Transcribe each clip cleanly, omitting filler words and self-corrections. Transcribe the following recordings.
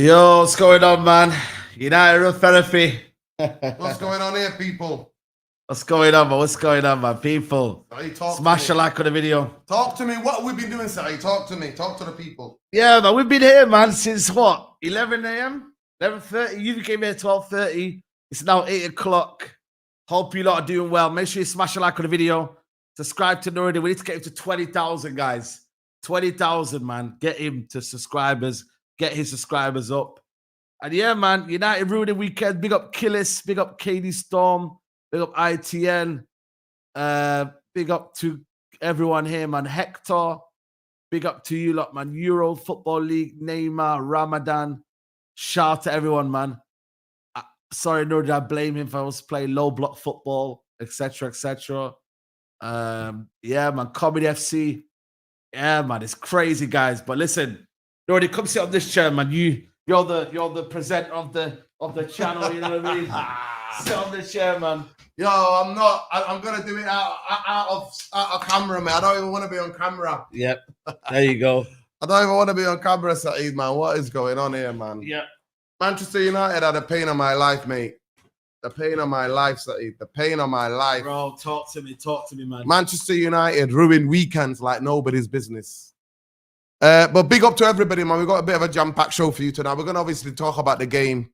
Yo, what's going on, man? United Therapy. What's going on here, people? What's going on, man? What's going on, man? People, smash a like on the video. Talk to me. What have we been doing, Sai? Talk to me. Talk to the people. Yeah, man, we've been here, man, since what? 11 a.m.? 11:30? You came here 12:30. It's now 8 o'clock. Hope you lot are doing well. Make sure you smash a like on the video. Subscribe to Nuri. We need to get him to 20,000, guys. 20,000, man. Get him to subscribers. Get his subscribers up. And yeah, man, United ruining weekend. Big up Killis. Big up KD Storm. Big up ITN. Big up to everyone here, man. Hector. Big up to you lot, man. Euro Football League, Neymar, Ramadan. Shout out to everyone, man. Sorry, nor did I blame him if I was playing low block football, etc., etc. Yeah, man. Comedy FC. Yeah, man. It's crazy, guys. But listen, Nordy, come sit on this chair, man. You're the presenter of the channel. You know what I mean? Sit on this chair, man. Yo, I'm not. I'm gonna do it out of camera, man. I don't even want to be on camera. Yep. There you go. I don't even want to be on camera, Saeed, man. What is going on here, man? Yeah. Manchester United are the pain of my life, mate. The pain of my life, Saeed. The pain of my life. Bro, talk to me, man. Manchester United ruin weekends like nobody's business. But big up to everybody, man. We've got a bit of a jam-packed show for you tonight. We're going to obviously talk about the game.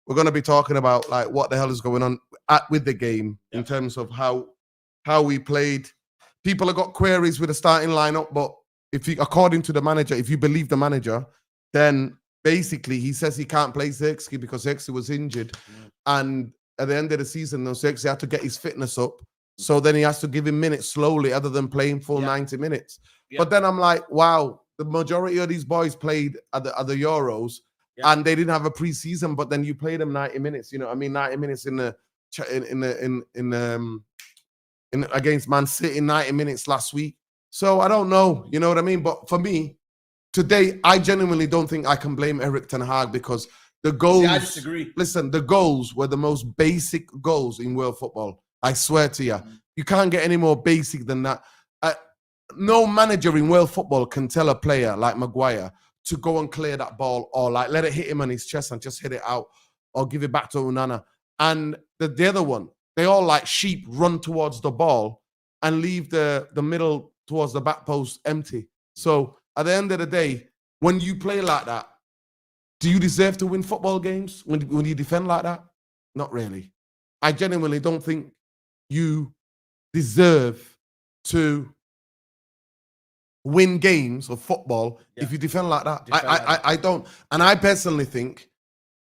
We're going to be talking about like what the hell is going on with the game in terms of how we played. People have got queries with the starting lineup, but according to the manager, if you believe the manager, then basically he says he can't play Zirkzee because Zirkzee was injured. And at the end of the season, Zirkzee had to get his fitness up. So then he has to give him minutes slowly other than playing full 90 minutes. But then I'm like, wow, the majority of these boys played at the Euros and they didn't have a preseason, but then you played them 90 minutes, you know what I mean? 90 minutes in against Man City, 90 minutes last week. So I don't know, you know what I mean? But for me, today, I genuinely don't think I can blame Erik ten Hag because the goals, See, I disagree. Listen, the goals were the most basic goals in world football. I swear to you. You can't get any more basic than that. No manager in world football can tell a player like Maguire to go and clear that ball or like let it hit him on his chest and just hit it out or give it back to Onana. And the other one, they all like sheep run towards the ball and leave the middle towards the back post empty. So at the end of the day, when you play like that, do you deserve to win football games when you defend like that? Not really. I genuinely don't think you deserve to win games of football if you defend like that. I don't. And I personally think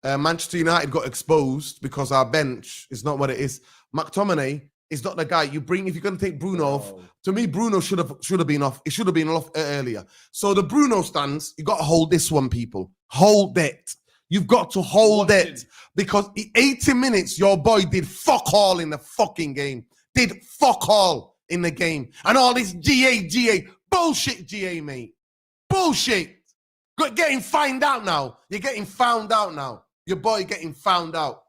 Manchester United got exposed because our bench is not what it is. McTominay is not the guy you bring. If you're going to take Bruno off, to me, Bruno should have been off. It should have been off earlier. So the Bruno stance, you got to hold this one, people. Hold it. You've got to hold it. Because 80 minutes, your boy did fuck all in the fucking game. Did fuck all in the game. And all this GA. Bullshit, GA, mate. Bullshit. Getting found out now. You're getting found out now. Your boy getting found out.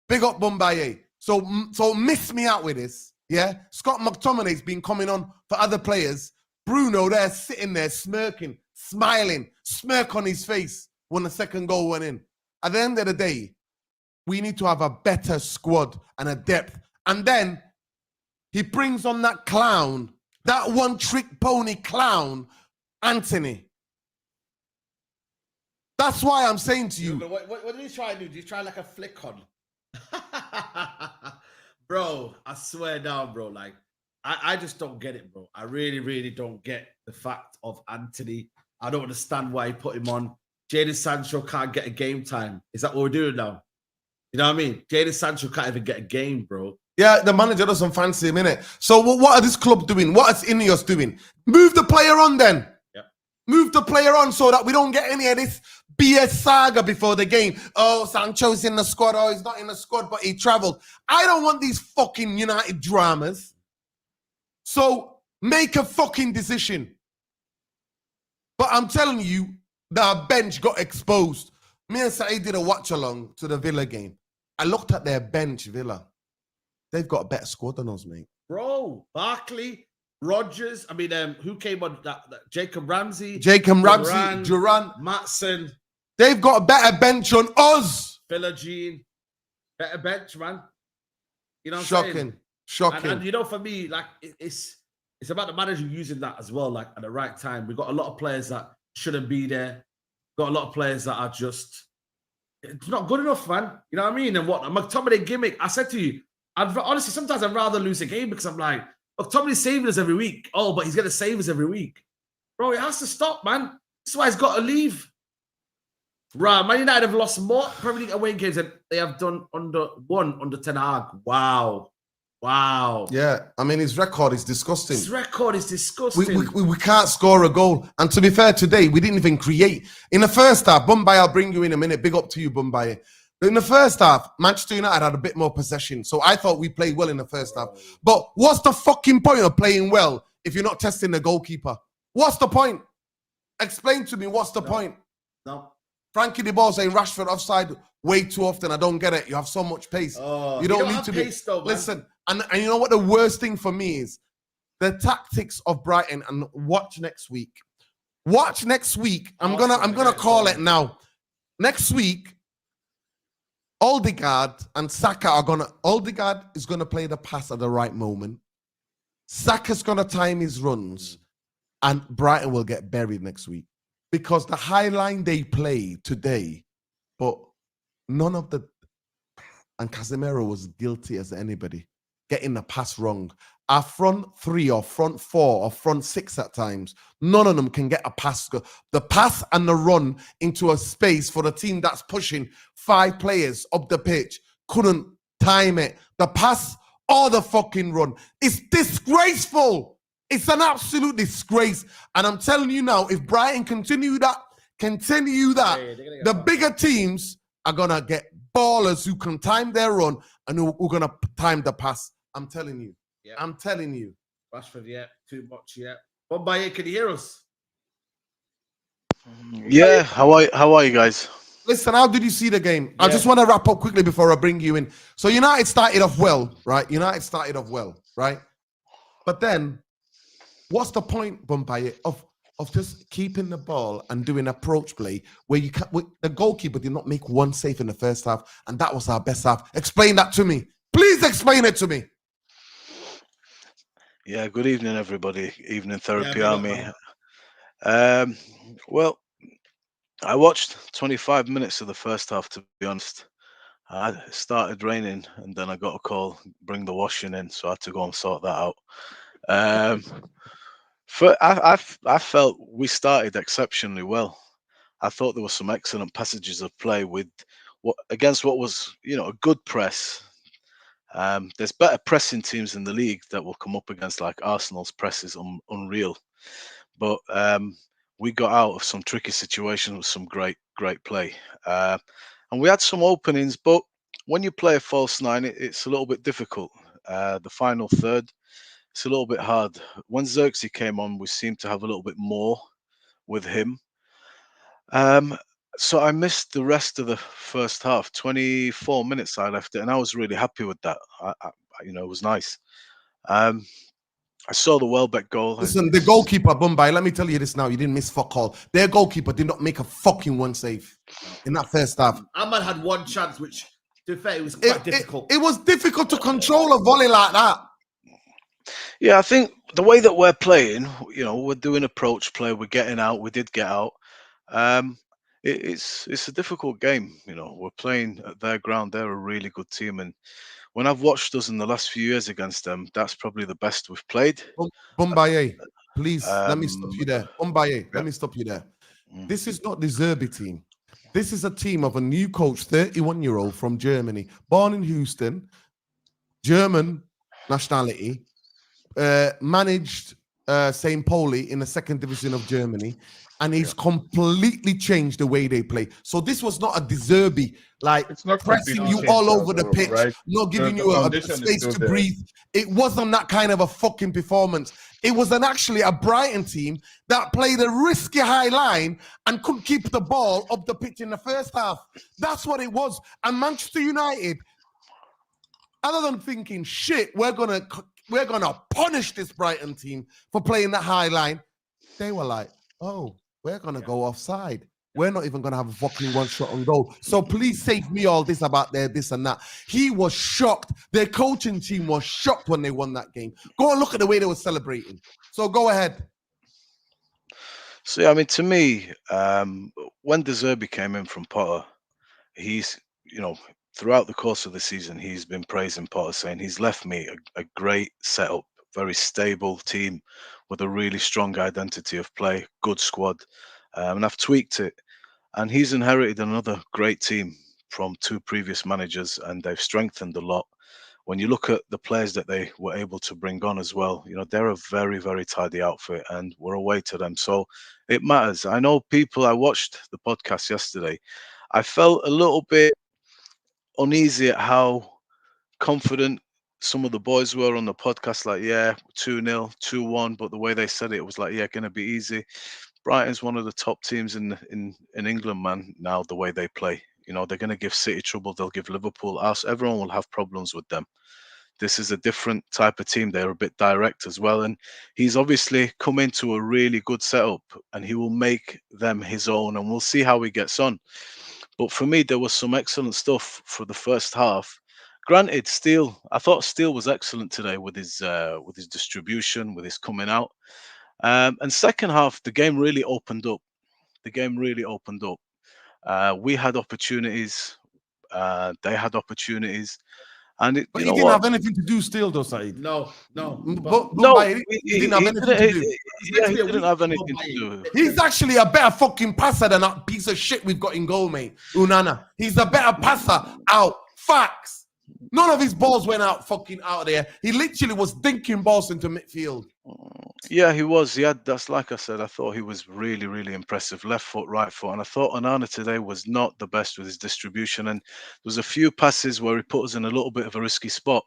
Big up Bombaye. So miss me out with this. Yeah? Scott McTominay's been coming on for other players. Bruno there sitting there smirking, smiling, smirk on his face when the second goal went in. At the end of the day, we need to have a better squad and a depth. And then he brings on that clown, that one-trick pony clown, Anthony. That's why I'm saying to you. What did he try to do? Did he try like a flick on? Bro, I swear down, bro. Like, I just don't get it, bro. I really, really don't get the fact of Anthony. I don't understand why he put him on. Jadon Sancho can't get a game time. Is that what we're doing now? You know what I mean? Jadon Sancho can't even get a game, bro. Yeah, the manager doesn't fancy him, innit? So what are this club doing? What is Ineos doing? Move the player on then. Yep. Move the player on so that we don't get any of this BS saga before the game. Oh, Sancho's in the squad. Oh, he's not in the squad, but he traveled. I don't want these fucking United dramas. So make a fucking decision. But I'm telling you, our bench got exposed. Me and Saeed did a watch along to the Villa game. I looked at their bench, Villa. They've got a better squad than us, mate. Bro, Barkley, Rodgers. I mean, who came on that? Jacob Ramsey. Duran, Matson. They've got a better bench on us. Philogene, better bench, man. You know what I'm saying? Shocking. And you know, for me, like it's about the manager using that as well, like at the right time. We've got a lot of players that shouldn't be there. Got a lot of players that are just it's not good enough, man. You know what I mean? And what a McTominay gimmick. I said to you, honestly, sometimes I'd rather lose a game because I'm like, McTominay's saving us every week. Oh, but he's gonna save us every week. Bro, it has to stop, man. That's why he's got to leave. Right, Man United have lost more Premier League away games than they have done under Ten Hag. Wow. Yeah, I mean, his record is disgusting. His record is disgusting. We can't score a goal. And to be fair, today, we didn't even create. In the first half, Bombay, I'll bring you in a minute. Big up to you, Bombay. In the first half, Manchester United had a bit more possession. So I thought we played well in the first half. But what's the fucking point of playing well if you're not testing the goalkeeper? What's the point? Explain to me what's the point. No. Frankie de Boer saying Rashford offside way too often. I don't get it. You have so much pace. You don't need to be. Though, listen, and you know what the worst thing for me is? The tactics of Brighton. And watch next week. Watch next week. I'm gonna call it now. Next week, Odegaard and Saka are gonna. Odegaard is gonna play the pass at the right moment. Saka's gonna time his runs, and Brighton will get buried next week. Because the high line they play today, but none of the, and Casemiro was guilty as anybody, getting the pass wrong. Our front three or front four or front six at times, none of them can get a pass. The pass and the run into a space for the team that's pushing 5 players up the pitch, couldn't time it. The pass or the fucking run. It's disgraceful. It's an absolute disgrace. And I'm telling you now, if Brighton continue that, the bigger teams are going to get ballers who can time their run and who are going to time the pass. I'm telling you. Yeah. I'm telling you. Rashford, yeah. Too much, yeah. Bombay, can you hear us? Yeah. How are you guys? Listen, how did you see the game? I just want to wrap up quickly before I bring you in. So United started off well, right? But then, what's the point, Bombay, of just keeping the ball and doing approach play where you can't? The goalkeeper did not make one save in the first half, and that was our best half. Explain that to me. Please explain it to me. Yeah. Good evening, everybody. Evening Therapy Army. Well, I watched 25 minutes of the first half. To be honest, it started raining, and then I got a call, bring the washing in, so I had to go and sort that out. I felt we started exceptionally well. I thought there were some excellent passages of play with against what was, a good press. There's better pressing teams in the league that will come up against, like Arsenal's press is unreal. But we got out of some tricky situations with some great play. And we had some openings, but when you play a false nine, it's a little bit difficult. The final third, it's a little bit hard. When Xerxes came on, we seemed to have a little bit more with him. So I missed the rest of the first half. 24 minutes I left it, and I was really happy with that. It was nice. I saw the Welbeck goal. Listen, the goalkeeper, Bombay, let me tell you this now. You didn't miss fuck all. Their goalkeeper did not make a fucking one save in that first half. Ahmad had one chance, which, to be fair, it was quite difficult. It was difficult to control a volley like that. Yeah, I think the way that we're playing, we're doing approach play. We're getting out. We did get out. It's a difficult game. We're playing at their ground. They're a really good team, and when I've watched us in the last few years against them, that's probably the best we've played. Bombay, please let me stop you there. Bombay, let me stop you there. This is not the Zerbi team. This is a team of a new coach, 31-year-old from Germany, born in Houston, German nationality. Managed St. Pauli in the 2nd division of Germany, and he's completely changed the way they play. So this was not a De Zerbi, like It's not pressing you all over the pitch, right? not giving The you a foundation is space still to there. breathe. It wasn't that kind of a fucking performance. It was actually a Brighton team that played a risky high line and couldn't keep the ball up the pitch in the first half. That's what it was. And Manchester United, other than thinking, shit, we're gonna punish this Brighton team for playing that high line, they were like, oh, we're gonna go offside. we're not even going to have a fucking one shot on goal. So please save me all this about their this and that. He was shocked. Their coaching team was shocked when they won that game. Go and look at the way they were celebrating. So go ahead. So yeah, I mean, to me, when De Zerbi came in from Potter, he's, throughout the course of the season, he's been praising Potter, saying he's left me a great setup, very stable team with a really strong identity of play, good squad. And I've tweaked it. And he's inherited another great team from 2 previous managers, and they've strengthened a lot. When you look at the players that they were able to bring on as well, they're a very, very tidy outfit, and we're away to them. So it matters. I know I watched the podcast yesterday. I felt a little bit uneasy at how confident some of the boys were on the podcast, like, yeah, 2-0, 2-1, but the way they said it was like, yeah, going to be easy. Brighton's one of the top teams in England, man, now, the way they play. They're going to give City trouble. They'll give Liverpool us. Everyone will have problems with them. This is a different type of team. They're a bit direct as well. And he's obviously come into a really good setup, and he will make them his own, and we'll see how he gets on. But for me, there was some excellent stuff for the first half. Granted, I thought Steele was excellent today with his distribution, with his coming out. And second half, the game really opened up. We had opportunities. They had opportunities. And But he didn't have anything to do still, though, Saeed. No. He didn't have anything to do. Yeah, he didn't have anything to do. He's actually a better fucking passer than that piece of shit we've got in goal, mate. Unana. He's a better passer out. Facts. None of his balls went out fucking out there. He literally was dinking balls into midfield. Yeah, he was. That's like I said, I thought he was really, really impressive. Left foot, right foot. And I thought Onana today was not the best with his distribution. And there was a few passes where he put us in a little bit of a risky spot.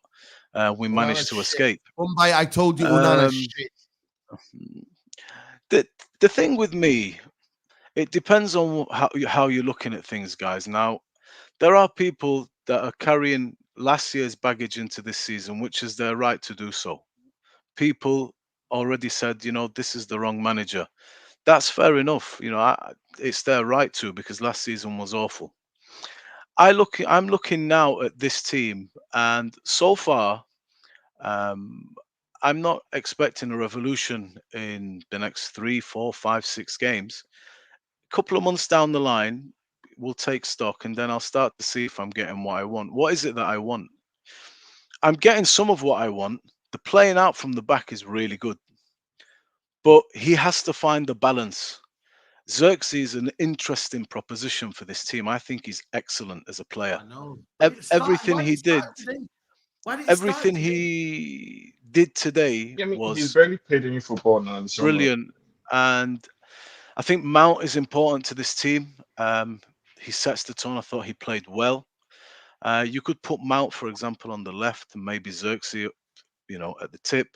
We managed to escape. I told you, Onana shit. The thing with me, it depends on how you're looking at things, guys. Now, there are people that are carrying last year's baggage into this season, which is their right to do so. People already said, this is the wrong manager. That's fair enough. It's their right to, because last season was awful. I'm looking now at this team, and so far, I'm not expecting a revolution in the next 3, 4, 5, 6 games. A couple of months down the line, we'll take stock, and then I'll start to see if I'm getting what I want. What is it that I want? I'm getting some of what I want. The playing out from the back is really good, but he has to find the balance. Xerxes is an interesting proposition for this team. I think he's excellent as a player. Everything he did today was he's barely played any football now. Brilliant. And I think Mount is important to this team. He sets the tone. I thought he played well. You could put Mount, for example, on the left, and maybe Xerxes, at the tip.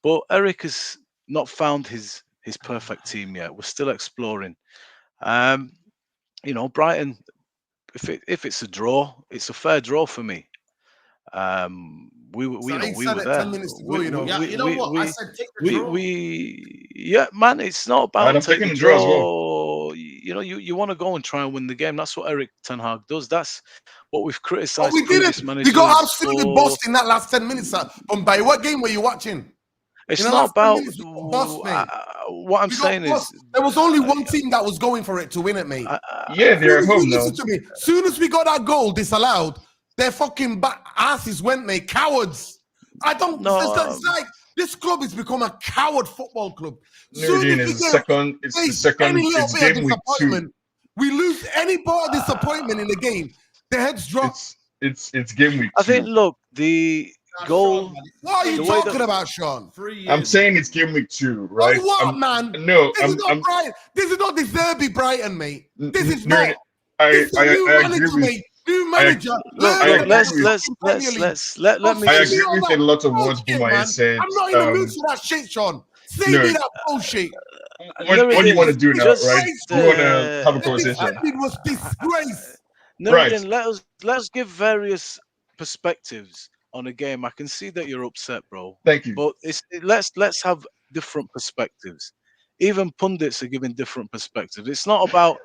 But Eric has not found his perfect team yet. We're still exploring. Brighton, if it's a draw, it's a fair draw for me. We were there. 10 minutes to go, I said take the draw. Man, it's not about taking the draw as well. You want to go and try and win the game. That's what Eric Ten Hag does. That's what we've criticized. We didn't. We got absolutely bossed in that last 10 minutes. By what game were you watching? It's not about what I'm saying is there was only one team that was going for it to win it, mate. They're at home now. Listen to me. Soon as we got that goal disallowed, their fucking asses went, mate. Cowards. I don't know. It's like this club has become a coward football club. It's game week 2. We lose any part of disappointment in the game. The heads drop. It's game week 2. I think, look, the goal. What are you talking about, Sean? I'm saying it's game week 2, right? Oh, what, man? No, this is not Brighton. This is not the Derby Brighton, mate. This is not. I agree with. New manager. Let me. I agree with a lot of what Boomer said. I'm not in the mood for that shit, Sean. Say me that bullshit. What do you want to do now, right? You want to have a conversation? It was disgrace. Right. Let's give various perspectives on a game. I can see that you're upset, bro. Thank you. But let's have different perspectives. Even pundits are giving different perspectives. It's not about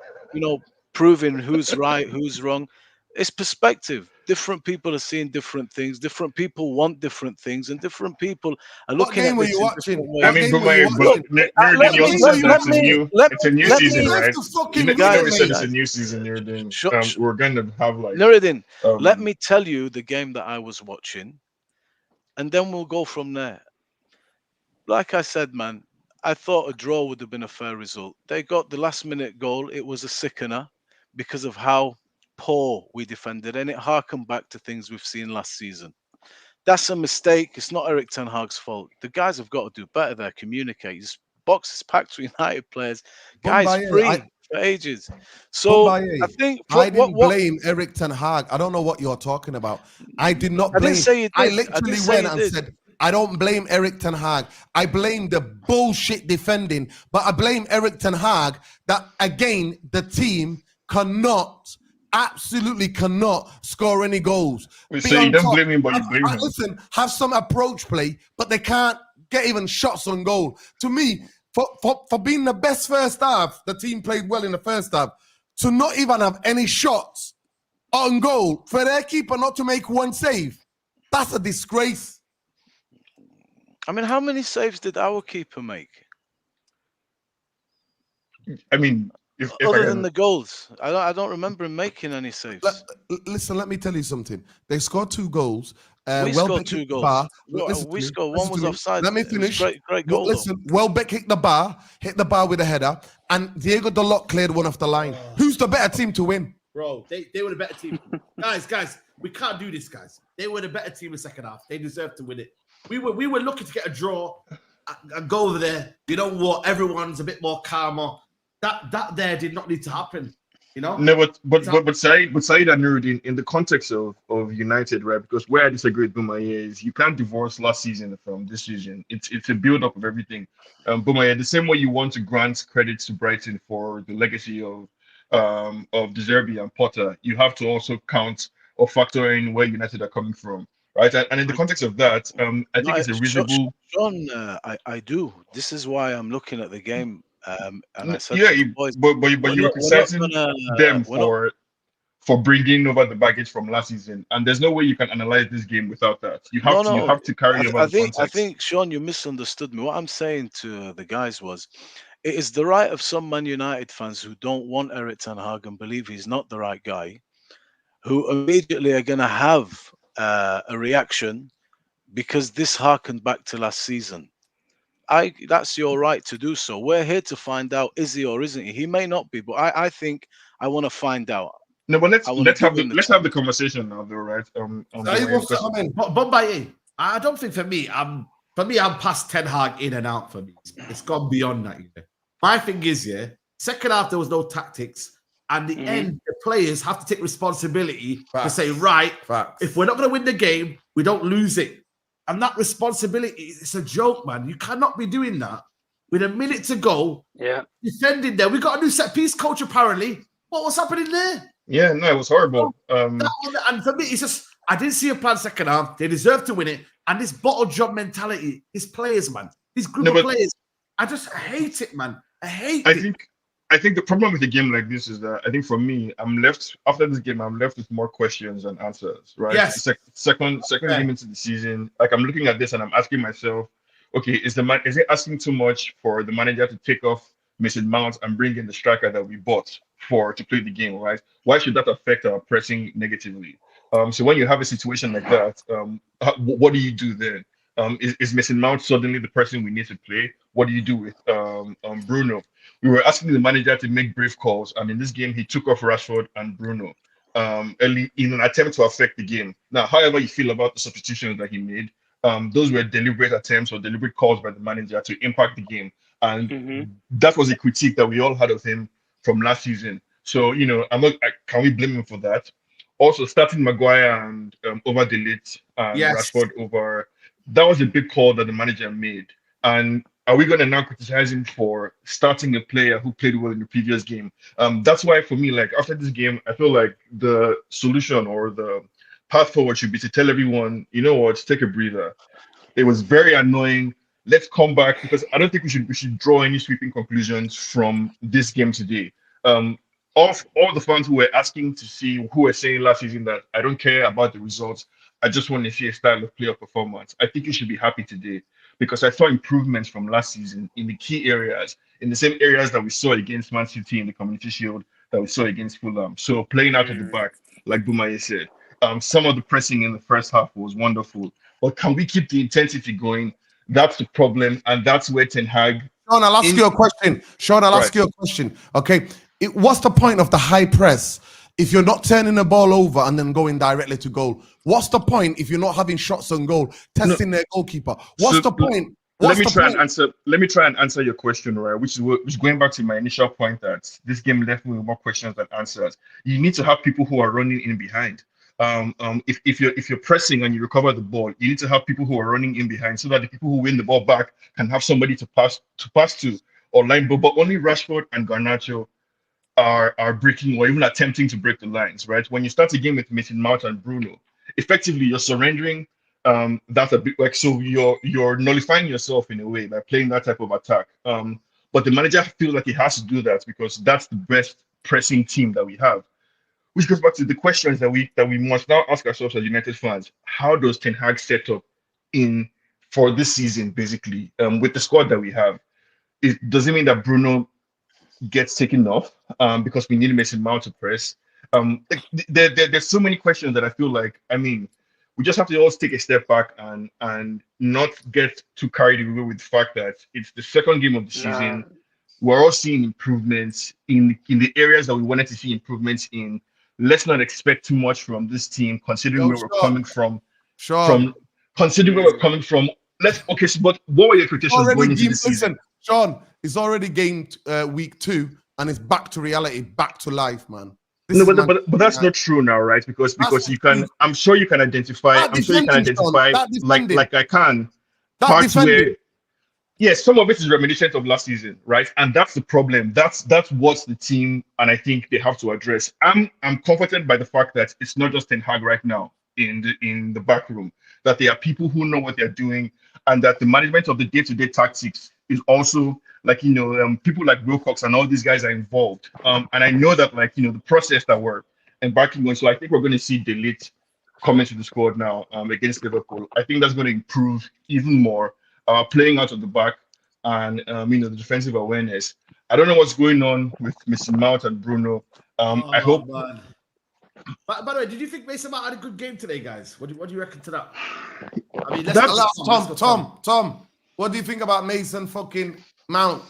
proving who's right, who's wrong. It's perspective. Different people are seeing different things. Different people want different things, and different people are What looking game at were this you in watching? different ways. I What mean, game but were you watching? Nuruddin, you What also game were said you that it's a watching? new let Listen, season, you right? have to You fucking know, read we it, said mate. it's a new season, Nuruddin. Sh- sh- We're going to have like Nuruddin, let um me tell you the game that I was watching, and then we'll go from there. Like I said, man, I thought a draw would have been a fair result. They got the last minute goal. It was a sickener because of how poor we defended, and it harkened back to things we've seen last season. That's a mistake. It's not Eric Ten Hag's fault. The guys have got to do better there. Communicate. This box is packed with United players. Guys Bombaye, free for ages. So I Bombaye, think I didn't what blame Eric Ten Hag. I don't know what you're talking about. I did not I didn't blame. say you I did. I didn't literally say went you and did. said, I don't blame Eric Ten Hag. I blame the bullshit defending, but I blame Eric Ten Hag that, again, the team absolutely cannot score any gols. so Be you on don't top. blame him, but you blame him. Listen, have some approach play, but they can't get even shots on goal. To me, for being the best first half, the team played well in the first half. To not even have any shots on goal, for their keeper not to make one save, that's a disgrace. I mean, how many saves did our keeper make? I mean, if I Other than can, the goals, I don't remember him making any saves. Listen, let me tell you something. They scored 2 goals. We scored 2 hit the goals. bar. We scored. One Listen was to me. offside. Let me It was finish. great goal. Listen, Welbeck hit the bar with a header, and Diego Dalot cleared one off the line. Who's the better team to win? Bro, they were the better team. guys, we can't do this, guys. They were the better team in the second half. They deserved to win it. We were looking to get a draw and go over there. You know what? Everyone's a bit more calmer. That there did not need to happen. You know? no, but Said and Nuruddin, in the context of United, right? Because where I disagree with Bumaye is you can't divorce last season from this season. It's a build up of everything. Bumaye, the same way you want to grant credit to Brighton for the legacy of De Zerbi and Potter, you have to also count or factor in where United are coming from, right? And in the context of that, I think it's a reasonable. John, I do. This is why I'm looking at the game. And I said Yeah, to the boys, but you're criticizing them for bringing over the baggage from last season, and there's no way you can analyze this game without that. You have to carry over the context. I think Sean, you misunderstood me. What I'm saying to the guys was, it is the right of some Man United fans who don't want Eric Ten Hag and believe he's not the right guy, who immediately are going to have a reaction because this harkened back to last season. That's your right to do so. We're here to find out, is he or isn't he? He may not be, but I think I want to find out. No, but let's have the conversation now, though, right? Bombaye, I don't think for me, I'm past Ten Hag in and out for me. It's gone beyond that. My thing is, second half there was no tactics, and the end the players have to take responsibility to say, right, if we're not going to win the game, we don't lose it. And that responsibility, it's a joke, man. You cannot be doing that with a minute to go. Yeah. Defending there. We got a new set piece coach, apparently. What was happening there? Yeah, no, it was horrible. And for me, it's just, I didn't see a plan second half. They deserve to win it. And this bottle job mentality, his players, man. This group of players, I just hate it, man. I hate it. I think the problem with a game like this is that I think for me, after this game, I'm left with more questions than answers, right? Yes. Second game into the season, like I'm looking at this and I'm asking myself, okay, is it asking too much for the manager to take off Mason Mount and bring in the striker that we bought to play the game, right? Why should that affect our pressing negatively? So when you have a situation like that, what do you do then? Is Mason Mount suddenly the person we need to play? What do you do with Bruno? We were asking the manager to make brave calls, and in this game, he took off Rashford and Bruno early in an attempt to affect the game. Now, however you feel about the substitutions that he made, those were deliberate attempts or deliberate calls by the manager to impact the game, and that was a critique that we all had of him from last season. So, can we blame him for that? Also, starting Maguire and over Delete and Rashford over, that was a big call that the manager made. And are we going to now criticize him for starting a player who played well in the previous game? That's why, for me, like after this game, I feel like the solution or the path forward should be to tell everyone, you know what, take a breather. It was very annoying. Let's come back, because I don't think we should draw any sweeping conclusions from this game today. all the fans who were asking to see, who were saying last season that I don't care about the results, I just want to see a style of play or performance. I think you should be happy today because I saw improvements from last season in the key areas, in the same areas that we saw against Man City in the Community Shield, that we saw against Fulham. So playing out of the back, like Bumaye said, some of the pressing in the first half was wonderful. But can we keep the intensity going? That's the problem, and that's where Ten Hag. Sean, I'll ask you a question. Sean, I'll ask you a question. Okay, what's the point of the high press if you're not turning the ball over and then going directly to goal? What's the point if you're not having shots on goal, testing their goalkeeper? What's the point? Let me try and answer your question, right? Which is going back to my initial point that this game left me with more questions than answers. You need to have people who are running in behind. If you're pressing and you recover the ball, you need to have people who are running in behind so that the people who win the ball back can have somebody to pass to or line. But only Rashford and Garnacho are breaking or even attempting to break the lines, right? When you start a game with Mason Mount and Bruno, effectively you're surrendering that a bit, like, so you're nullifying yourself in a way by playing that type of attack. But the manager feels like he has to do that because that's the best pressing team that we have. Which goes back to the questions that we must now ask ourselves as United fans. How does Ten Hag set up in for this season, basically, with the squad that we have? Does it mean that Bruno gets taken off because we need Mason Mount to press? There's so many questions that I feel like, I mean, we just have to always take a step back and not get too carried away with the fact that it's the second game of the season. We're all seeing improvements in the areas that we wanted to see improvements in. Let's not expect too much from this team, considering where we're coming from. Considering where we're coming from. But what were your expectations going into the season? Sean, it's already gamed week 2, and it's back to reality, back to life, man. But that's not true now, right? Because you can. I'm sure you can identify. Like I can. Parts where. Yes, some of it is reminiscent of last season, right? And that's the problem. That's what the team, and I think they have to address. I'm comforted by the fact that it's not just Ten Hag right now in the back room, that there are people who know what they're doing, and that the management of the day-to-day tactics is also people like Wilcox and all these guys are involved. And I know that the process that we're embarking on. So I think we're going to see Delete come into the squad now against Liverpool. I think that's going to improve even more. Playing out of the back and the defensive awareness. I don't know what's going on with Mason Mount and Bruno. I hope. Man. By the way, did you think Mason Mount had a good game today, guys? What do you reckon to that? I mean, Tom. What do you think about Mason fucking Mount?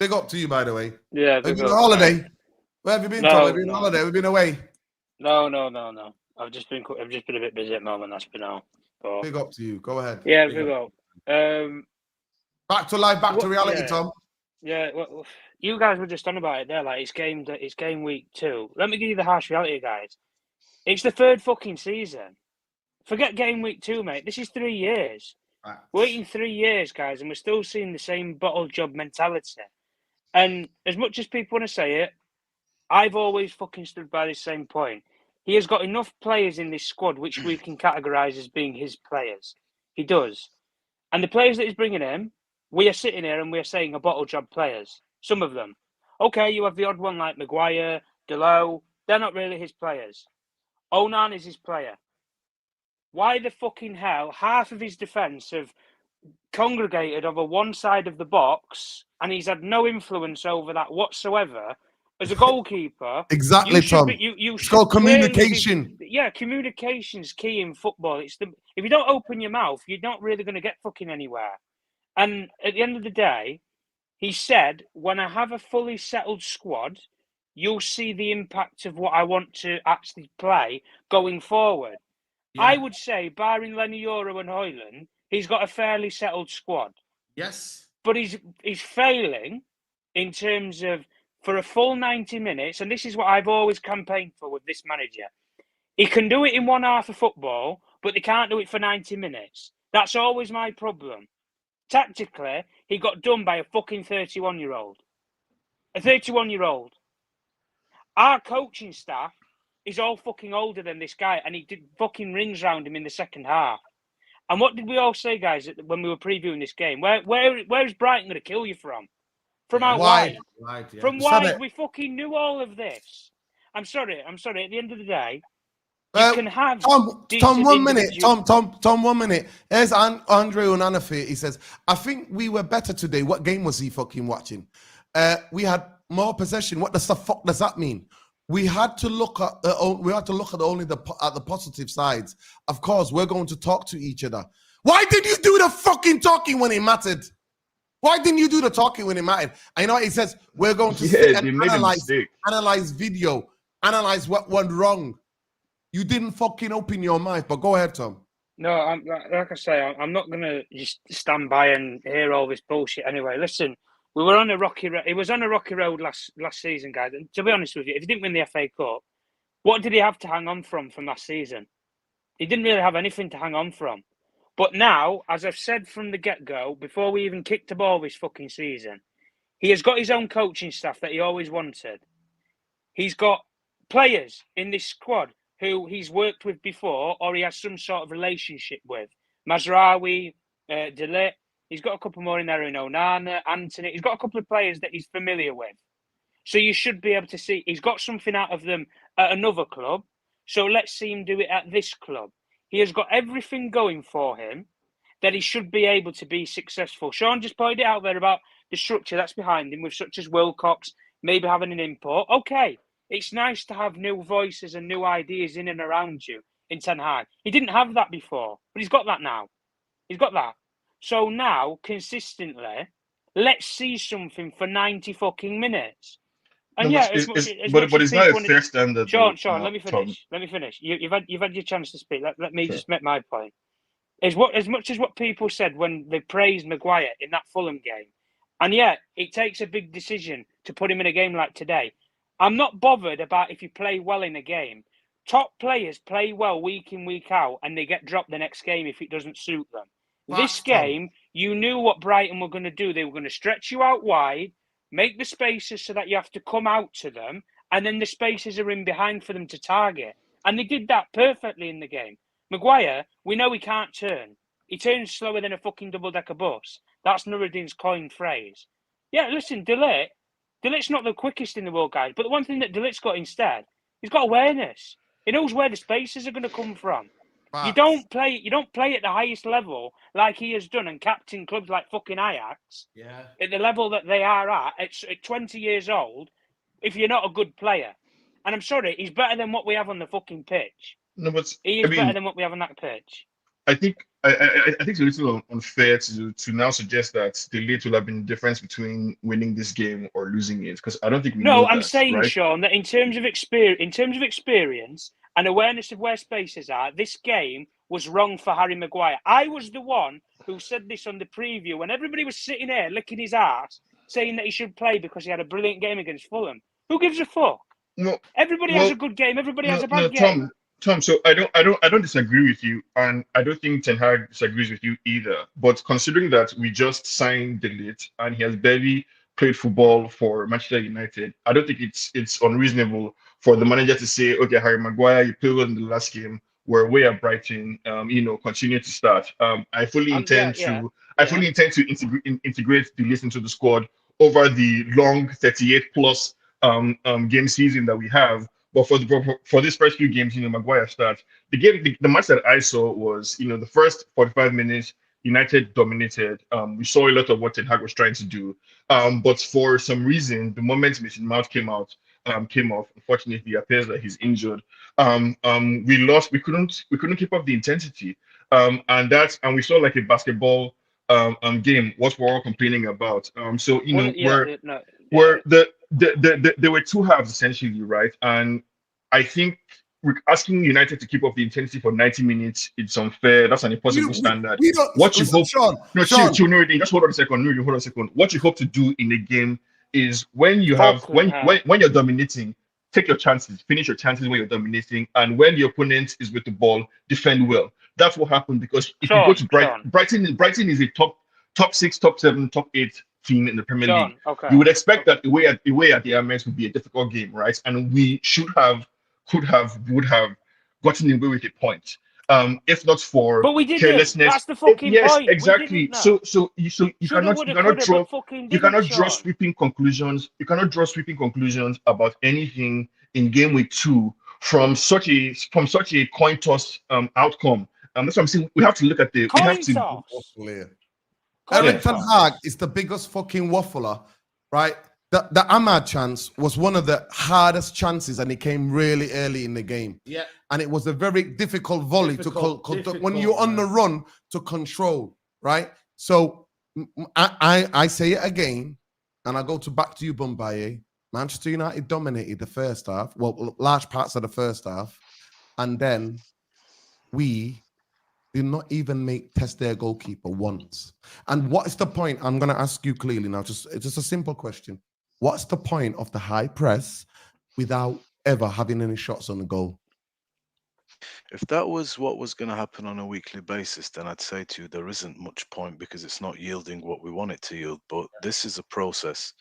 Big up to you, by the way. Yeah. Have you been on holiday? Where have you been, Tom? Have you been on holiday? Have you been away? No. I've just been a bit busy at the moment. That's been all. But... Big up to you. Go ahead. Yeah, big up. Back to life, back to reality, Tom. Yeah, well, you guys were just on about it there. Like it's game week 2. Let me give you the harsh reality, guys. It's the 3rd fucking season. Forget game week 2, mate. This is 3 years. Right. Waiting 3 years, guys, and we're still seeing the same bottle job mentality. And as much as people want to say it, I've always fucking stood by this same point. He has got enough players in this squad which we can categorise as being his players. He does. And the players that he's bringing in, we are sitting here and we're saying are bottle job players. Some of them. Okay, you have the odd one like Maguire, Delo. They're not really his players. Onan is his player. Why the fucking hell half of his defence have congregated over one side of the box and he's had no influence over that whatsoever? As a goalkeeper, exactly, Tom. It's called communication. Communication's key in football. If you don't open your mouth, you're not really going to get fucking anywhere. And at the end of the day, he said, when I have a fully settled squad, you'll see the impact of what I want to actually play going forward. Yeah. I would say, barring Lenny Euro and Højlund, he's got a fairly settled squad. Yes. But he's failing in terms of, for a full 90 minutes, and this is what I've always campaigned for with this manager. He can do it in one half of football, but they can't do it for 90 minutes. That's always my problem. Tactically, he got done by a fucking 31-year-old. A 31-year-old. Our coaching staff is all fucking older than this guy, and he did fucking rings round him in the second half. And what did we all say, guys, when we were previewing this game? Where is Brighton going to kill you from? from out wide. Yeah. From Said wide, it. we fucking knew all of this. I'm sorry. At the end of the day, you can have Tom, decent 1 minute. individual- Tom, 1 minute. Here's Andre Unanafe. He says, I think we were better today. What game was he fucking watching? We had more possession. What the fuck does that mean? We had to look at only the positive sides. Of course, we're going to talk to each other. Why did you do the fucking talking when it mattered? Why didn't you do the talking when it mattered? And you know what he says? We're going to sit and analyze video, analyze what went wrong. You didn't fucking open your mouth, but go ahead, Tom. No, like I say, I'm not going to just stand by and hear all this bullshit anyway. Listen, we were on a rocky road. It was on a rocky road last season, guys. And to be honest with you, if he didn't win the FA Cup, what did he have to hang on from last season? He didn't really have anything to hang on from. But now, as I've said from the get-go, before we even kicked the ball this fucking season, he has got his own coaching staff that he always wanted. He's got players in this squad who he's worked with before or he has some sort of relationship with. Mazraoui, De Ligt. He's got a couple more in there in Onana, Anthony. He's got a couple of players that he's familiar with. So you should be able to see he's got something out of them at another club. So let's see him do it at this club. He has got everything going for him that he should be able to be successful. Sean just pointed it out there about the structure that's behind him, with such as Wilcox, maybe having an import. Okay, it's nice to have new voices and new ideas in and around you in Ten Hag. He didn't have that before, but he's got that now. He's got that. So now, consistently, let's see something for 90 fucking minutes. And No, yeah, but it's not a fair standard. Sean, let me finish. Let me finish. You've had your chance to speak. Let me just make my point. As much as what people said when they praised Maguire in that Fulham game, and yet it takes a big decision to put him in a game like today. I'm not bothered about if you play well in a game. Top players play well week in, week out, and they get dropped the next game if it doesn't suit them. This game, you knew what Brighton were going to do. They were going to stretch you out wide, make the spaces so that you have to come out to them, and then the spaces are in behind for them to target. And they did that perfectly in the game. Maguire, we know he can't turn. He turns slower than a fucking double-decker bus. That's Nuruddin's coined phrase. Yeah, listen, De Ligt's not the quickest in the world, guys, but the one thing that De Ligt's got instead, he's got awareness. He knows where the spaces are going to come from. You don't play at the highest level like he has done and captain clubs like fucking Ajax. Yeah. At the level that they are at 20 years old, if you're not a good player. And I'm sorry, he's better than what we have on the fucking pitch. No, but He is better than what we have on that pitch. I think it's a little unfair to now suggest that the late will have been the difference between winning this game or losing it, because I don't think we know I'm that, saying, right? Sean, that in terms of experience and awareness of where spaces are, this game was wrong for Harry Maguire. I was the one who said this on the preview when everybody was sitting here licking his ass, saying that he should play because he had a brilliant game against Fulham. Who gives a fuck? No, everybody has a good game. Everybody has a bad game. Tom, so I don't disagree with you, and I don't think Ten Hag disagrees with you either. But considering that we just signed De Ligt and he has barely played football for Manchester United, I don't think it's unreasonable for the manager to say, okay, Harry Maguire, you played well in the last game. We're away at Brighton. Continue to start. I fully intend to integrate De Ligt into the squad over the long 38 plus game season that we have. But for this first few games, Maguire starts. The match that I saw was, the first 45 minutes, United dominated. We saw a lot of what Ten Hag was trying to do. But for some reason, the moment Mason Mount came off. Unfortunately, it appears that he's injured. We lost. We couldn't keep up the intensity. And we saw like a basketball game. What we're all complaining about. There were two halves essentially, right? And I think we're asking United to keep up the intensity for 90 minutes. It's unfair. That's an impossible standard. What you hope, Sean, just hold on a second. What you hope to do in a game is when you're dominating, take your chances, finish your chances when you're dominating, and when the opponent is with the ball, defend well. That's what happened, because if you go to Brighton is a top 6, top 7, top 8 team in the Premier League. Okay. You would expect that away at the Emirates would be a difficult game, right? And we would have gotten away with a point. if not for But we didn't. carelessness. That's the fucking Yes, point. We exactly. didn't, no. So you Shoulda, cannot woulda, coulda, draw but fucking you didn't, cannot draw Sean. sweeping conclusions. You cannot draw sweeping conclusions about anything in game week 2 from such a coin toss outcome. That's what I'm saying. We have to look at the. We have Coin to. toss. Coin Eric Ten toss. Hag is the biggest fucking waffler, right? The Ahmad chance was one of the hardest chances, and it came really early in the game. Yeah. And it was a very difficult volley to when you're on the run to control, right? So I say it again, and I go back to you, Bombay. Manchester United dominated the first half, well, large parts of the first half, and then we did not even test their goalkeeper once. And what is the point? I'm going to ask you clearly now. It's just a simple question. What's the point of the high press without ever having any shots on the goal? If that was what was going to happen on a weekly basis, then I'd say to you there isn't much point because it's not yielding what we want it to yield. But this is a process.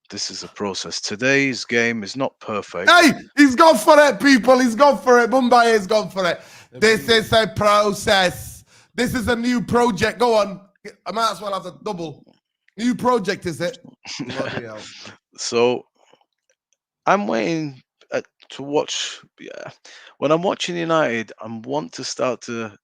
This is a process. Today's game is not perfect. Hey, he's gone for it, people. He's gone for it. Mumbai has gone for it. This is a process. This is a new project. Go on. I might as well have a double. New project, is it? Bloody hell. So I'm waiting to watch. Yeah, when I'm watching United, I want to start to,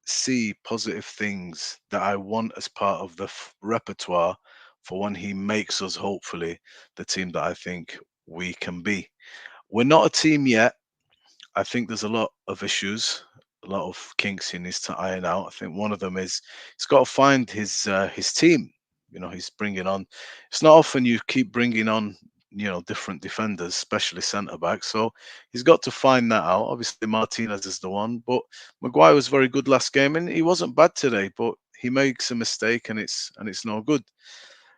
see positive things that I want as part of the repertoire for when he makes us, hopefully, the team that I think we can be. We're not a team yet. I think there's a lot of issues, a lot of kinks he needs to iron out. I think one of them is he's got to find his team. He's bringing on. It's not often you keep bringing on, different defenders, especially centre backs. So he's got to find that out. Obviously, Martinez is the one, but Maguire was very good last game, and he wasn't bad today. But he makes a mistake, and it's no good.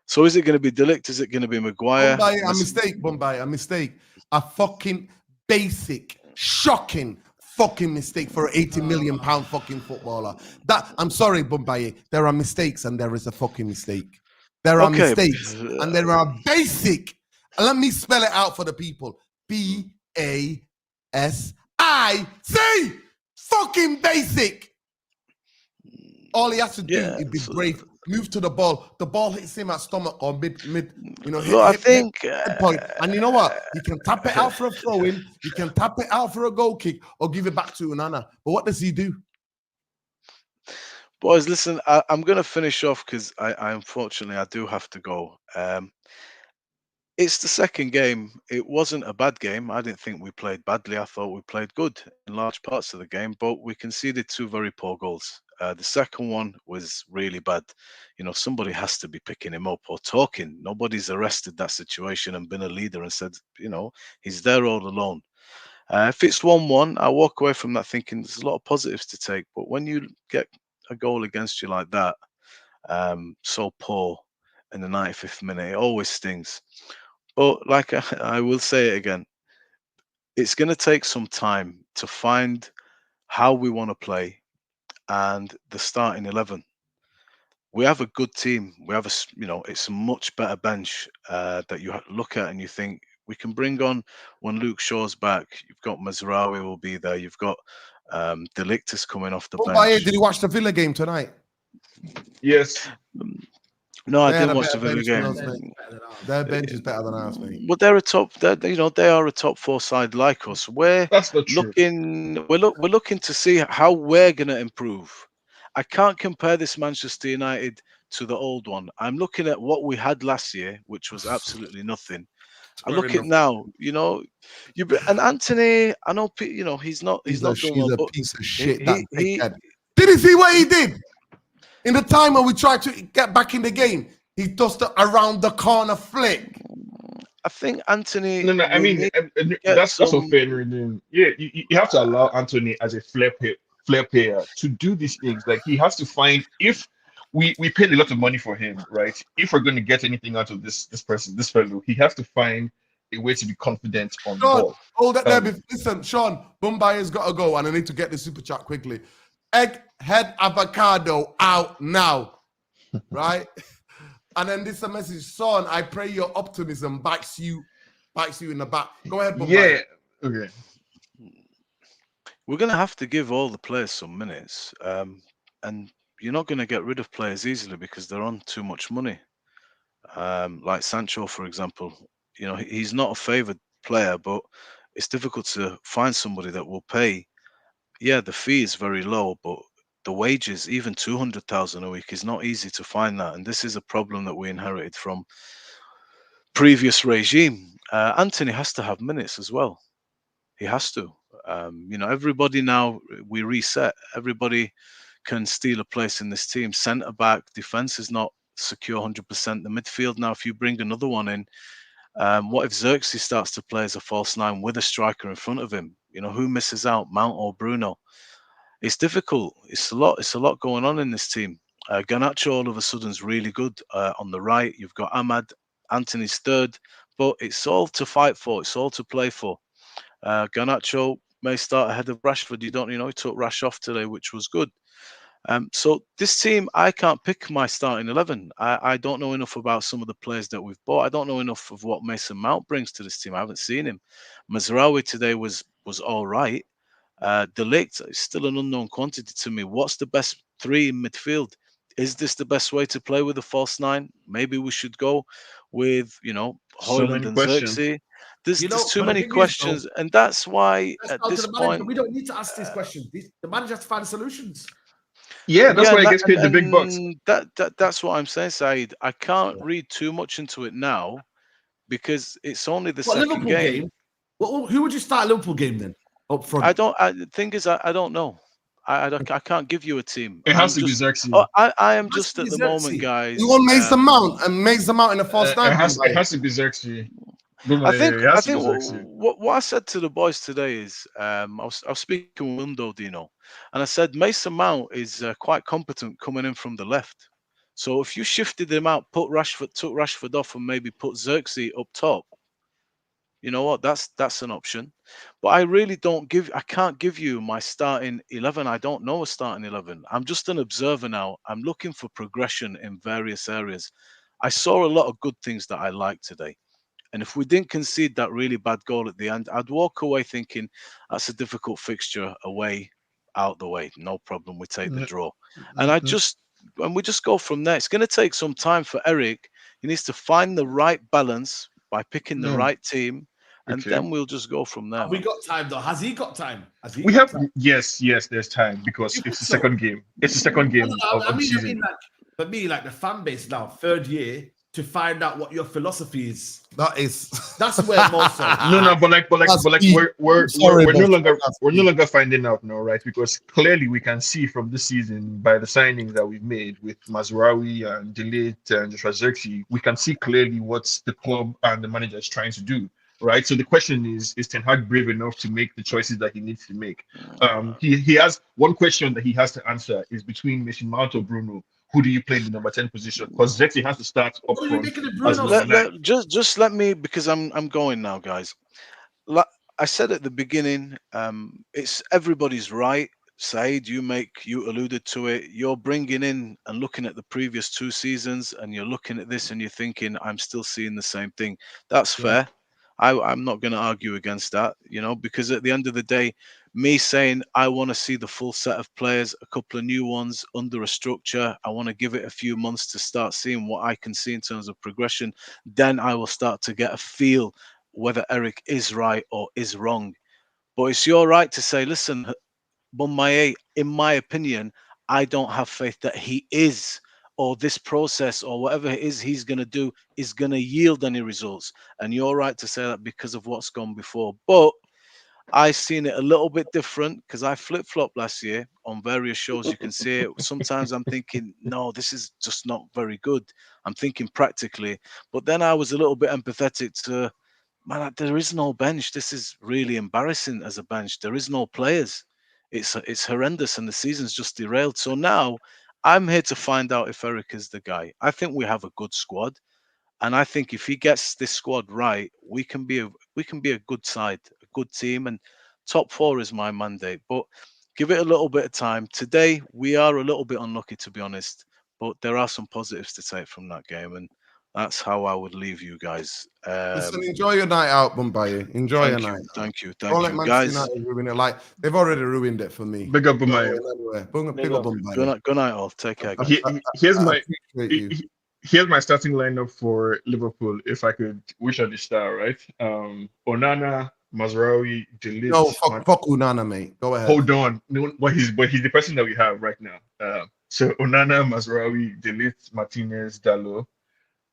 So is it going to be De Ligt? Is it going to be Maguire? Bombay, a mistake, Bombay, a mistake. A fucking basic, shocking fucking mistake for an 80 million pound fucking footballer. I'm sorry, Bombay. There are mistakes and there is a fucking mistake. There are mistakes and there are basic. Let me spell it out for the people. BASIC. Fucking basic. All he has to do is be brave. Move to the ball. The ball hits him at stomach or mid. I think. Point. And you know what? You can tap it out for a throw in. You can tap it out for a goal kick, or give it back to Unana. But what does he do? Boys, listen. I'm going to finish off because I unfortunately I do have to go. It's the second game. It wasn't a bad game. I didn't think we played badly. I thought we played good in large parts of the game, but we conceded 2 very poor goals. The second one was really bad. Somebody has to be picking him up or talking. Nobody's arrested that situation and been a leader and said, he's there all alone. If it's 1-1, I walk away from that thinking there's a lot of positives to take. But when you get a goal against you like that, so poor in the 95th minute, it always stings. But like I will say it again, it's going to take some time to find how we want to play and the starting 11. We have a good team. We have it's a much better bench that you look at and you think we can bring on when Luke Shaw's back. You've got Mazraoui will be there. You've got De Ligt is coming off the bench. Did you watch the Villa game tonight? Yes. No, I didn't watch the Villa game. Their bench is better than ours, mate. But they're a top. They are a top 4 side like us. That's not true. We're looking to see how we're going to improve. I can't compare this Manchester United to the old one. I'm looking at what we had last year, which was absolutely nothing. I look at now, and Anthony. I know, he's not doing well. He's a piece of shit. Did you see what he did? In the time when we tried to get back in the game, he does the around the corner flick. I think Anthony. No. I mean, that's also fair. Yeah, you have to allow Anthony as a flair player to do these things. Like he has to find if we paid a lot of money for him, right? If we're going to get anything out of this fellow, he has to find a way to be confident on the ball. Hold that there. Listen, Sean, Mumbai has got to go, and I need to get the super chat quickly. Egghead avocado out now, right? And then this is a message, Son. I pray your optimism bites you in the back. Go ahead, Bombay. Yeah. Okay. we're going to have to give all the players some minutes, and you're not going to get rid of players easily because they're on too much money. Like Sancho, for example, he's not a favoured player, but it's difficult to find somebody that will pay. Yeah, the fee is very low, but the wages, even 200,000 a week, is not easy to find that, and this is a problem that we inherited from previous regime. Anthony has to have minutes as well. He has to. Everybody now, we reset. Everybody can steal a place in this team. Centre back, defense is not secure 100%. The midfield now, if you bring another one in, what if Xerxes starts to play as a false nine with a striker in front of him? Who misses out, Mount or Bruno? It's difficult. It's a lot. It's a lot going on in this team. Garnacho all of a sudden is really good on the right. You've got Ahmad, Anthony's third, but it's all to fight for. It's all to play for. Garnacho may start ahead of Rashford. He took Rash off today, which was good. So this team, I can't pick my starting 11. I don't know enough about some of the players that we've bought. I don't know enough of what Mason Mount brings to this team. I haven't seen him. Mazraoui today was all right. De Ligt is still an unknown quantity to me. What's the best three in midfield? Is this the best way to play with a false nine? Maybe we should go with, So Hoyland many and questions. Xerxes. There's too But the many thing is, though, questions, and that's why let's at talk to this the manager. point, We don't need to ask these questions. The manager has to find solutions. Yeah, that's yeah, why and he that, gets paid the big bucks. and that's what I'm saying, Saeed. I can't read too much into it now because it's only the What, second Liverpool game. game? Who would you start a Liverpool game then? Up front. The thing is, I don't know. I can't give you a team. It I'm has to be just. Xerxes. I am It has just to at be the moment, Xerxes. guys. You want Mason Mount and Mason Mount in the false nine? It has to be Xerxes. I think It has to be I think Xerxes. what I said to the boys today is I was speaking with Mundo Dino, and I said Mason Mount is quite competent coming in from the left. So if you shifted him out, took Rashford off, and maybe put Xerxes up top, you know what? That's an option. But I can't give you my starting 11. I don't know a starting 11. I'm just an observer now. I'm looking for progression in various areas. I saw a lot of good things that I liked today. And if we didn't concede that really bad goal at the end, I'd walk away thinking that's a difficult fixture away, out the way. No problem. We take the N- draw. And n- n- we just go from there. It's going to take some time for Eric. He needs to find the right balance by picking the No. right team. And Okay. then we'll just go from there, Have we man. got time though? Has he got time? Has he We got have time? yes, there's time because You think it's the so? second game. It's the second No, game no, of the I season. mean, like for me, like the fan base now, third year to find out what your philosophy is. That's where more so. No, but That's like deep. we're Sorry, no but longer that's we're no deep. longer finding out now, right? Because clearly we can see from this season by the signings that we've made with Mazraoui and De Ligt and Joshua Xerxes, we can see clearly what the club and the manager is trying to do, right? So the question is Ten Hag brave enough to make the choices that he needs to make? He has one question that he has to answer is between Mason Mount or Bruno. Who do you play in the number 10 position? Because Xerxes has to start up What are we front making the as Bruno number say? 9. Just let me, because I'm going now, guys. Like I said at the beginning, it's everybody's right. Said, you alluded to it. You're bringing in and looking at the previous two seasons, and you're looking at this, and you're thinking, I'm still seeing the same thing. That's fair. I'm not going to argue against that, because at the end of the day, me saying I want to see the full set of players, a couple of new ones under a structure. I want to give it a few months to start seeing what I can see in terms of progression. Then I will start to get a feel whether Eric is right or is wrong. But it's your right to say, listen, Bonmaye, in my opinion, I don't have faith that he is, or this process, or whatever it is he's going to do, is going to yield any results. And you're right to say that because of what's gone before. But I've seen it a little bit different because I flip-flopped last year on various shows. You can see it. Sometimes I'm thinking, no, this is just not very good. I'm thinking practically. But then I was a little bit empathetic to, man, there is no bench. This is really embarrassing as a bench. There is no players. It's horrendous, and the season's just derailed. So now I'm here to find out if Eric is the guy. I think we have a good squad, and I think if he gets this squad right, we can be a good side, a good team, and top four is my mandate. But give it a little bit of time. Today we are a little bit unlucky, to be honest, but there are some positives to take from that game, and That's how I would leave you guys. Listen, enjoy your night out, Mumbai. Enjoy your night. Thank you. Don't let Thank you, Manchester guys. United ruin it. Like they've already ruined it for me. Big up, Mumbai. Big up, Mumbai. Good night, all. Take care, guys. Here's my starting lineup for Liverpool. If I could wish at the star, right? Onana, Mazraoui, Delete. No, fuck Onana, mate. Go ahead. Hold on. No, but he's the person that we have right now. So Onana, Mazraoui, Delete, Martinez, Dalot.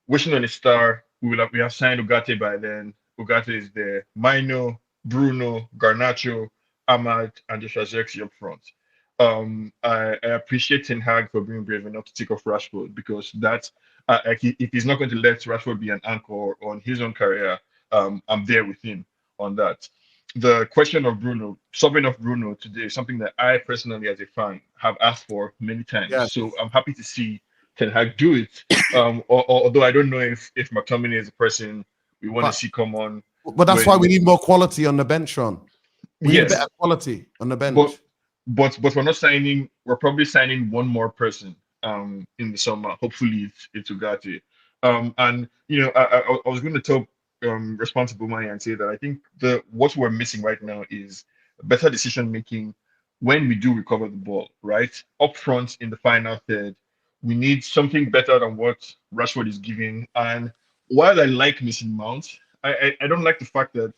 Wishing on a star. We have signed Ugarte by then. Ugarte is there. Mino, Bruno, Garnacho, Ahmad, and Joshua Zirkzee up front. I appreciate Ten Hag for being brave enough to take off Rashford, because that if he's not going to let Rashford be an anchor on his own career, I'm there with him on that. The question of Bruno, subbing off Bruno today, is something that I personally, as a fan, have asked for many times. Yeah. So I'm happy to see Ten Hag do it. Although I don't know if McTominay is a person we want to see come on. But that's why we need more quality on the bench, Sean. We need better quality on the bench. But we're not signing. We're probably signing one more person in the summer. Hopefully it's Ugarte. And I was going to tell responsible money and say that I think what we're missing right now is better decision making when we do recover the ball, right? Up front in the final third, we need something better than what Rashford is giving. And while I like Mason Mount, I don't like the fact that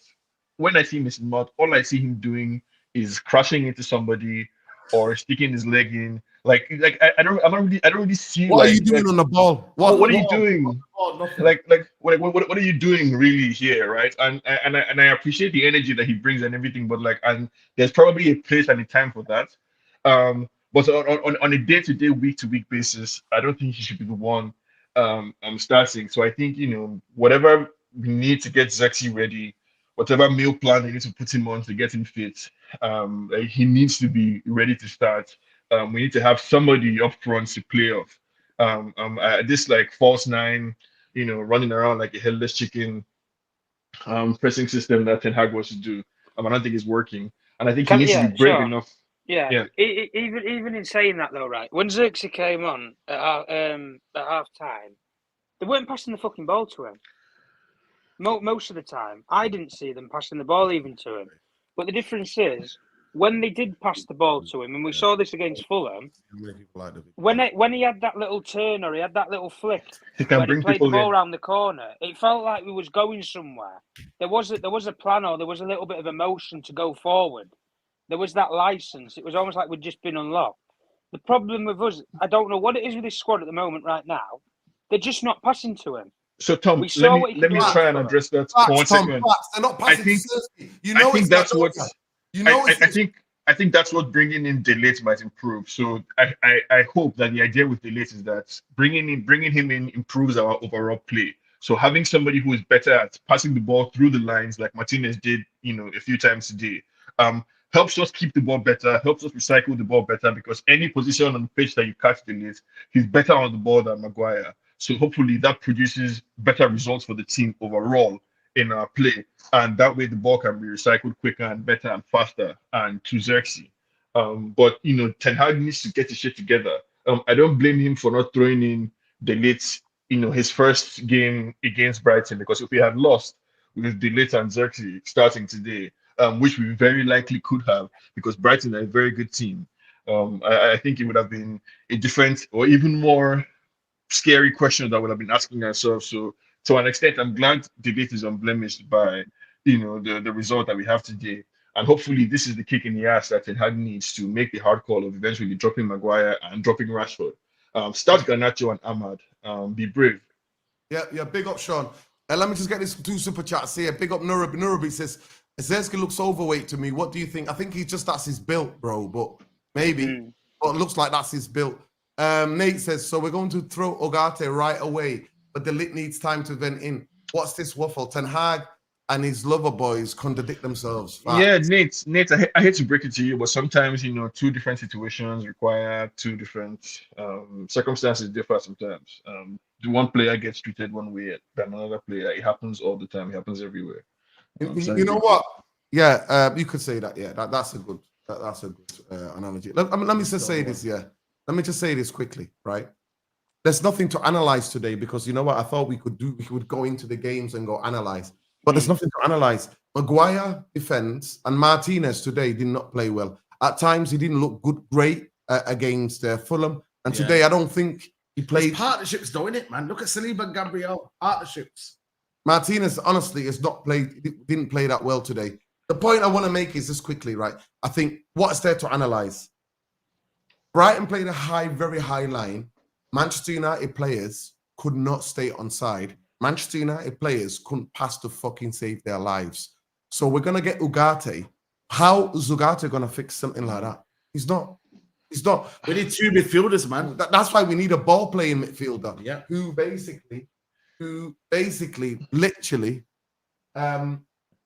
when I see Mason Mount, all I see him doing is crashing into somebody or sticking his leg in. I don't really see. What are you doing on the ball? What are you doing? What are you doing really here, right? And I appreciate the energy that he brings and everything, but and there's probably a place and a time for that. But on a day-to-day, week-to-week basis, I don't think he should be the one starting. So I think whatever we need to get Zirkzee ready, whatever meal plan they need to put him on to get him fit, he needs to be ready to start. We need to have somebody up front to play off. This false nine, running around like a headless chicken, pressing system that Ten Hag wants to do. I don't think it's working, and I think he needs to be brave enough. Yeah. Even in saying that though, right? When Zirkzee came on at half time, they weren't passing the fucking ball to him. Most of the time, I didn't see them passing the ball even to him. But the difference is, when they did pass the ball to him, and we saw this against Fulham, when he had that little turn or he had that little flick, when he played the ball around the corner, it felt like we was going somewhere. There was a plan, or there was a little bit of emotion to go forward. There was that license. It was almost like we'd just been unlocked. The problem with us, I don't know what it is with this squad at the moment right now. They're just not passing to him. So Tom, let me try and address that for 1 second. They're not passing I think that's what bringing in Delete might improve. So I hope that the idea with Delete is that bringing him in improves our overall play. So having somebody who is better at passing the ball through the lines, like Martinez did, a few times today, helps us keep the ball better, helps us recycle the ball better, because any position on the pitch that you catch Delete, he's better on the ball than Maguire. So hopefully that produces better results for the team overall in our play, and that way the ball can be recycled quicker and better and faster and to Zirkzee. But Ten Hag needs to get his shit together. I don't blame him for not throwing in Delete, his first game against Brighton, because if we had lost with Delete and Zirkzee starting today, which we very likely could have, because Brighton are a very good team, I think it would have been a different or even more scary question that would have been asking ourselves. So to an extent, I'm glad Delete is unblemished by the result that we have today, and hopefully this is the kick in the ass that Ten Hag needs to make the hard call of eventually dropping Maguire and dropping Rashford. Start Garnacho and Ahmad. Be brave. Yeah, big up, Sean. Let me just get this 2 super chats here. Big up Nurabi. Nurabi says, Zirkzee looks overweight to me. What do you think? I think that's his build, bro, but maybe. But it looks like that's his build. Nate says, so we're going to throw Ugarte right away, but Delete needs time to vent in. What's this waffle? Ten Hag and his lover boys contradict themselves. Facts. Yeah, Nate, I hate to break it to you, but sometimes, two different situations require two different circumstances differ sometimes. The one player gets treated one way than another player. It happens all the time. It happens everywhere. You know what? Yeah, you could say that. Yeah, that's a good analogy. Let me just say this. Yeah, let me just say this quickly, right? there's nothing to analyze today because you know what? I thought we would go into the games and go analyze, but there's nothing to analyze. Maguire defends and Martinez today did not play well. At times he didn't look great against Fulham, and today I don't think he played. There's partnerships, though, innit, man? Look at Saliba and Gabriel. Partnerships. Martinez, honestly, didn't play that well today. The point I want to make is this quickly, right? I think what's there to analyze? Brighton played a very high line. Manchester United players could not stay on side. Manchester United players couldn't pass to fucking save their lives. So we're gonna get Ugarte. How is Ugarte gonna fix something like that? He's not. We need two midfielders, man. That's why we need a ball playing midfielder. Yeah. Who basically, literally,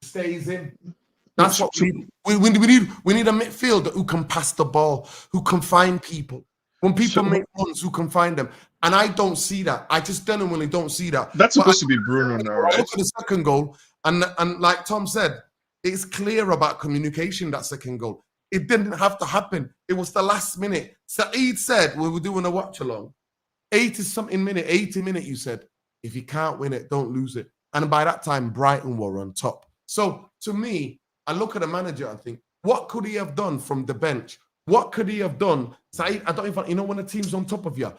stays in. That's what we need. We need a midfielder who can pass the ball, who can find people. When people make runs, who can find them? And I don't see that. I just genuinely don't see that. That's supposed to be Bruno now, right? Look at the second goal, and like Tom said, it's clear about communication, that second goal. It didn't have to happen. It was the last minute. Saeed said, we were doing a watch-along, 80 minute, you said, if you can't win it, don't lose it. And by that time, Brighton were on top. So to me, I look at the manager and think, what could he have done from the bench? What could he have done? Saeed, I don't even, you know, when the team's on top of you,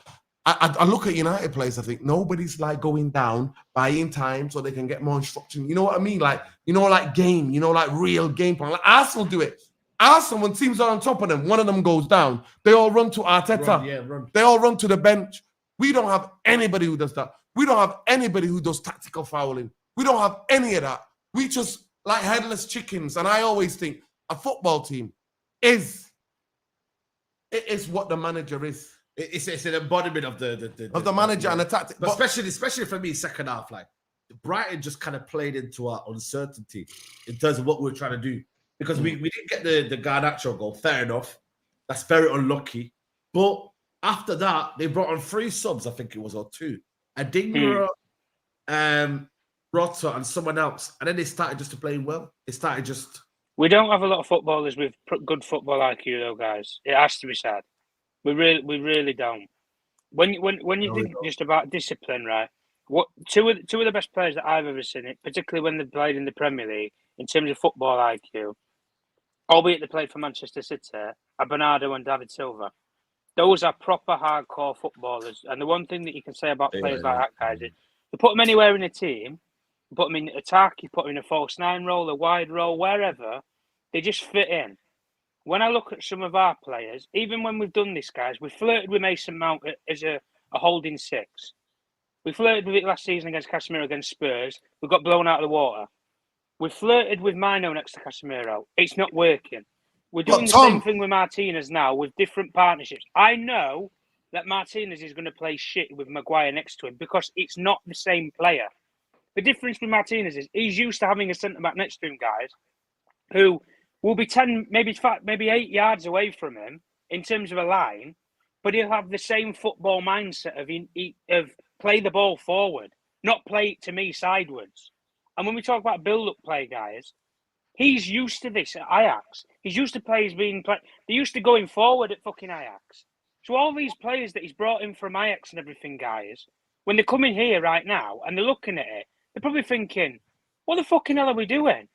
I look at United players, I think nobody's like going down, buying time so they can get more instruction. You know what I mean? Like, you know, like game, you know, like real game plan. Like Arsenal do it. Arsenal, when teams are on top of them, one of them goes down, they all run to Arteta. Run. They all run to the bench. We don't have anybody who does that. We don't have anybody who does tactical fouling. We don't have any of that. We just like headless chickens. And I always think a football team is what the manager is. It's an embodiment of the manager and the tactic. But especially for me, second half, like Brighton just kind of played into our uncertainty in terms of what we were trying to do. Because we didn't get the Garnacho goal, fair enough. That's very unlucky. But after that, they brought on 3 subs, I think it was, or 2. Adingra, Rota, and someone else. And then they started just to play well. We don't have a lot of footballers with good football IQ, though, guys. It has to be said. We really don't. When you think just about discipline, right? What two of the best players that I've ever seen, it particularly when they played in the Premier League, in terms of football IQ, albeit they played for Manchester City, are Bernardo and David Silva. Those are proper hardcore footballers. And the one thing that you can say about players like that, guys, is you put them anywhere in a team, you put them in attack, you put them in a false 9 role, a wide role, wherever, they just fit in. When I look at some of our players, even when we've done this, guys, we flirted with Mason Mount as a holding 6. We flirted with it last season against Casemiro against Spurs. We got blown out of the water. We flirted with Mino next to Casemiro. It's not working. We're doing the same thing with Martinez now with different partnerships. I know that Martinez is going to play shit with Maguire next to him because it's not the same player. The difference with Martinez is he's used to having a centre-back next to him, guys, who will be 10, maybe 8 yards away from him in terms of a line, but he'll have the same football mindset of play the ball forward, not play it to me sideways. And when we talk about build-up play, guys, he's used to this at Ajax. He's used to players being played. They're used to going forward at fucking Ajax. So all these players that he's brought in from Ajax and everything, guys, when they come in here right now and they're looking at it, they're probably thinking, what the fucking hell are we doing?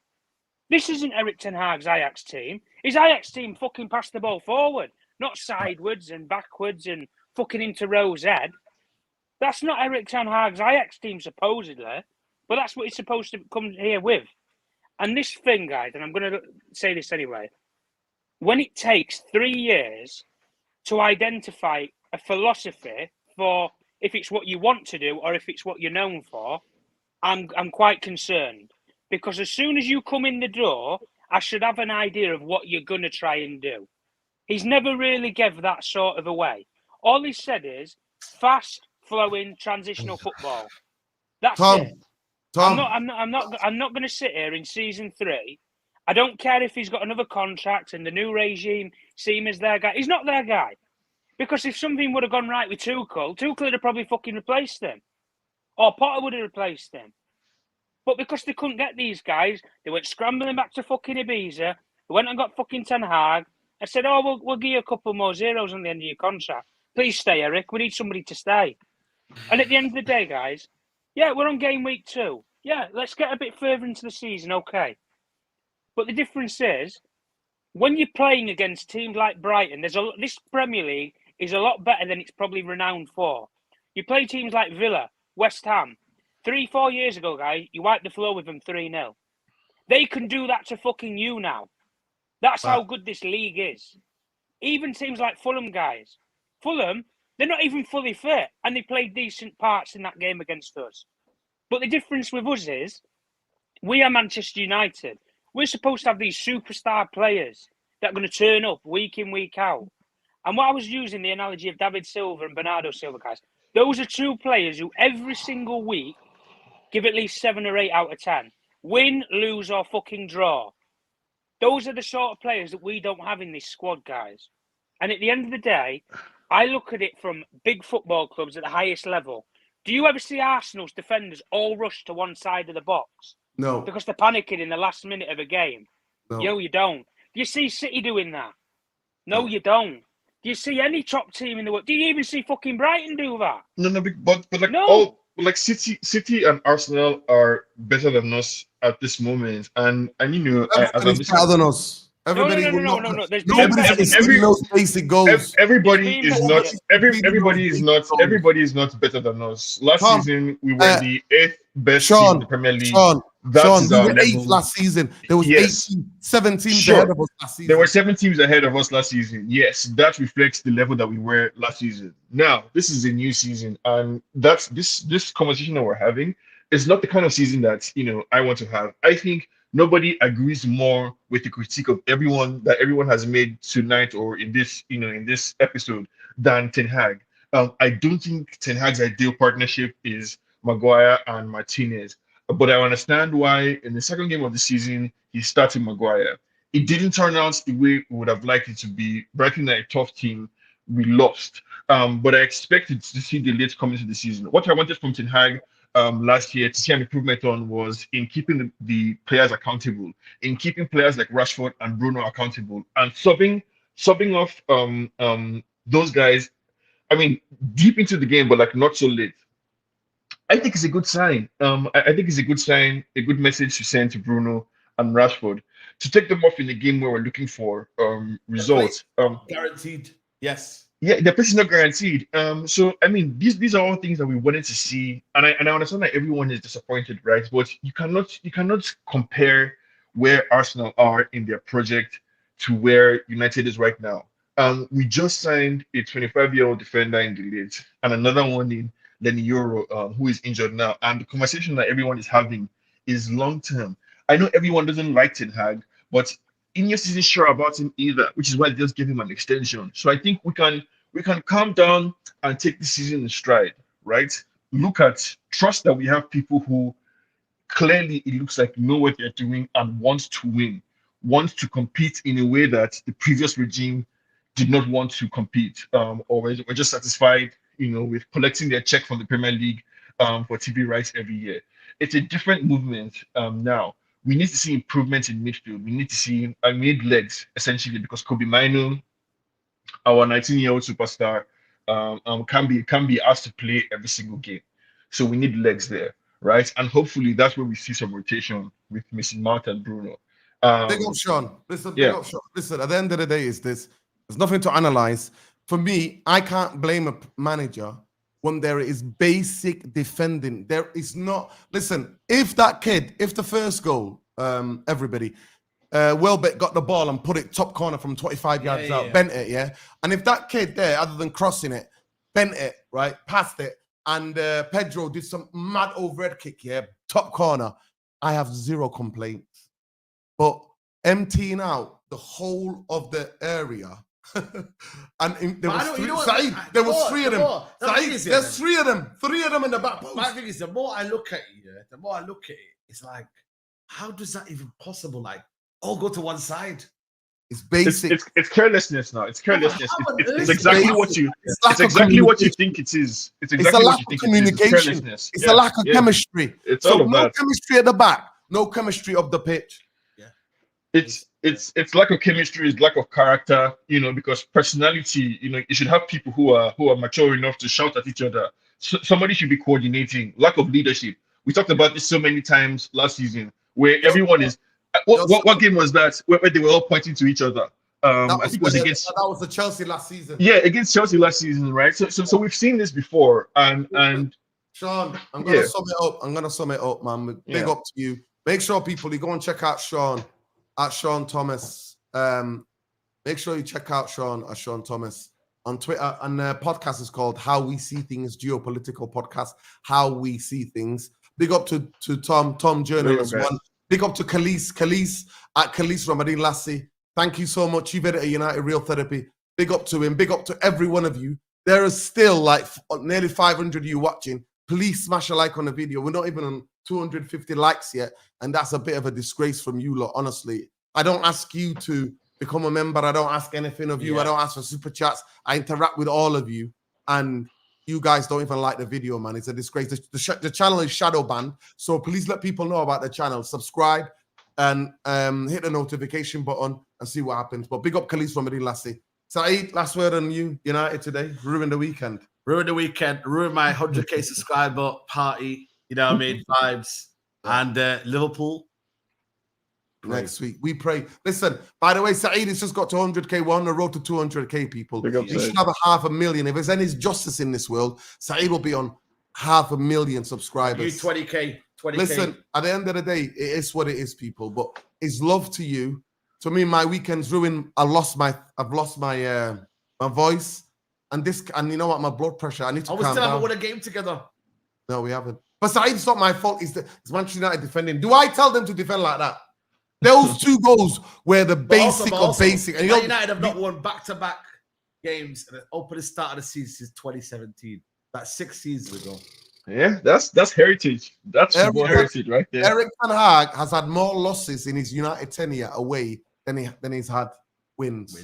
This isn't Erik ten Hag's Ajax team. His Ajax team fucking passed the ball forward, not sideways and backwards and fucking into row Z. That's not Erik ten Hag's Ajax team, supposedly, but that's what he's supposed to come here with. And this thing, guys, and I'm going to say this anyway, when it takes 3 years to identify a philosophy for if it's what you want to do or if it's what you're known for, I'm quite concerned. Because as soon as you come in the door, I should have an idea of what you're going to try and do. He's never really gave that sort of away. All he said is fast-flowing transitional football. That's it. Tom, I'm not going to sit here in season 3. I don't care if he's got another contract and the new regime see him as their guy. He's not their guy. Because if something would have gone right with Tuchel would have probably fucking replaced him. Or Potter would have replaced him. But because they couldn't get these guys, they went scrambling back to fucking Ibiza. They went and got fucking Ten Hag. I said, we'll give you a couple more zeros on the end of your contract. Please stay, Eric. We need somebody to stay. And at the end of the day, guys, yeah, we're on game week 2. Yeah, let's get a bit further into the season, okay. But the difference is, when you're playing against teams like Brighton, this Premier League is a lot better than it's probably renowned for. You play teams like Villa, West Ham. 3-4 years ago, guys, you wiped the floor with them 3-0. They can do that to fucking you now. That's how good this league is. Even teams like Fulham, guys. Fulham, they're not even fully fit, and they played decent parts in that game against us. But the difference with us is, we are Manchester United. We're supposed to have these superstar players that are going to turn up week in, week out. And what I was using the analogy of David Silva and Bernardo Silva, guys, those are 2 players who every single week give at least 7 or 8 out of 10. Win, lose, or fucking draw. Those are the sort of players that we don't have in this squad, guys. And at the end of the day, I look at it from big football clubs at the highest level. Do you ever see Arsenal's defenders all rush to one side of the box? No. Because they're panicking in the last minute of a game? No. Yo, you don't. Do you see City doing that? No, you don't. Do you see any top team in the world? Do you even see fucking Brighton do that? No, but like No. City and Arsenal are better than us at this moment, and you know, as I'm Everybody's better than us. Everybody No. There's been nobody better is than doing those basic goals. everybody is not everybody is not better than us. Last Tom, season we were the 8th best team in the Premier League. Sean, That's we our were 8th level. last season. There was Yes. 7 teams Sure. ahead of us last season. There were 7 teams ahead of us last season. Yes, that reflects the level that we were last season. Now, this is a new season, and that's this conversation that we're having is not the kind of season that I want to have. I think nobody agrees more with the critique of everyone has made tonight or in this episode than Ten Hag. I don't think Ten Hag's ideal partnership is Maguire and Martinez, but I understand why in the second game of the season he started Maguire. It didn't turn out the way we would have liked it to be. Brighton are a tough team. We lost, but I expected to see the late coming to the season. What I wanted from Ten Hag last year to see an improvement on was in keeping the players accountable, in keeping players like Rashford and Bruno accountable, and subbing off those guys. I mean, deep into the game, but like not so late. I think it's a good sign. I think it's a good sign, a good message to send to Bruno and Rashford to take them off in the game where we're looking for results. Guaranteed. Yes. Yeah, the place is not guaranteed. So I mean, these are all things that we wanted to see, and I understand that everyone is disappointed, right? But you cannot compare where Arsenal are in their project to where United is right now. We just signed a 25-year-old defender in the late, and another one in Lenny Euro, who is injured now. And the conversation that everyone is having is long term. I know everyone doesn't like Ten Hag, but Ineos isn't sure about him either, which is why they just gave him an extension. So I think we can calm down and take the season in stride, right? Trust that we have people who clearly it looks like know what they're doing and want to win, want to compete in a way that the previous regime did not want to compete, or we're just satisfied, with collecting their check from the Premier League for TV rights every year. It's a different movement now. We need to see improvements in midfield. We need legs, essentially, because Kobe Mainoo, our 19-year-old superstar, can be asked to play every single game. So we need legs there, right? And hopefully that's where we see some rotation with Mason Mount and Bruno. Big up, Sean. Listen, big up, Sean. Listen, at the end of the day, there's nothing to analyze. For me, I can't blame a manager when there is basic defending. There is not. Listen, if the first goal, everybody, Welbeck got the ball and put it top corner from 25 yards out, bent it, and if that kid there, other than crossing it, bent it, right, passed it, and Pedro did some mad overhead kick, top corner, I have zero complaints. But emptying out the whole of the area. And there was three of them. There's three of them in the back post. My thing is, the more I look at it, it's like, how does that even possible? Like, all go to one side. It's basic. It's carelessness now. It's carelessness. It's exactly what you. It's exactly what you think it is. It's exactly a lack what you think of communication. It is. It's a lack of chemistry. It's all of that. Chemistry at the back. No chemistry of the pitch. It's lack of chemistry, it's lack of character, because personality, you should have people who are mature enough to shout at each other, somebody should be coordinating. Lack of leadership. We talked about this so many times last season, where everyone is. What game was that? Where they were all pointing to each other. I think it was against. That was the Chelsea last season. Yeah, against Chelsea last season, right? So we've seen this before, and Sean, I'm gonna sum it up. I'm gonna sum it up, man. Big up to you. Make sure people you go and check out Sean at Sean Thomas. Make sure you check out Sean at Sean Thomas on Twitter. And the podcast is called How We See Things, geopolitical podcast. How We See Things. Big up to Tom Journalist One. Big up to Khalees at Khalees Ramadine Lassie. Thank you so much. You've edited United Real Therapy. Big up to him. Big up to every one of you. There is still like nearly 500 of you watching. Please smash a like on the video. We're not even on 250 likes yet. And that's a bit of a disgrace from you lot, honestly. I don't ask you to become a member. I don't ask anything of you. I don't ask for super chats. I interact with all of you. And you guys don't even like the video, man. It's a disgrace. The channel is shadow banned. So please let people know about the channel. Subscribe and hit the notification button and see what happens. But big up Khalees from Medina Lassie. Saeed, last word on you, United today. Ruined the weekend. Ruined the weekend. Ruined my 100k subscriber party. You know what I mean? Vibes. And Liverpool. Next week. We pray. Listen, by the way, Saeed has just got to 100k. We're on the road to 200k, people. You should have 500,000. If there's any justice in this world, Saeed will be on 500,000 subscribers. You 20k. Listen, at the end of the day, it is what it is, people. But it's love to you. To me, my weekend's ruined. I've lost my voice, and you know what? My blood pressure. I need to. We still haven't won a game together. No, we haven't. But it's not my fault. It's Manchester United defending. Do I tell them to defend like that? Those two goals were the basic of basic. And United have not won back-to-back games at the opening start of the season since 2017. That's 6 seasons ago. Yeah, that's heritage. That's heritage right there. Erik ten Hag has had more losses in his United tenure away than he's had wins.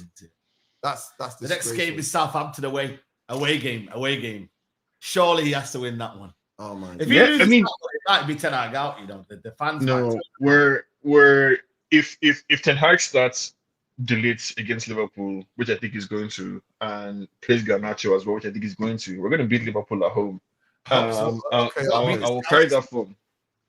That's the next game is Southampton away game. Surely he has to win that one. Oh man! If he loses, I mean, it might be Ten Hag out. You know, the fans. No, if Ten Hag starts deletes against Liverpool, which I think he's going to, and plays Garnacho as well, which I think he's going to, we're going to beat Liverpool at home. I will carry that form.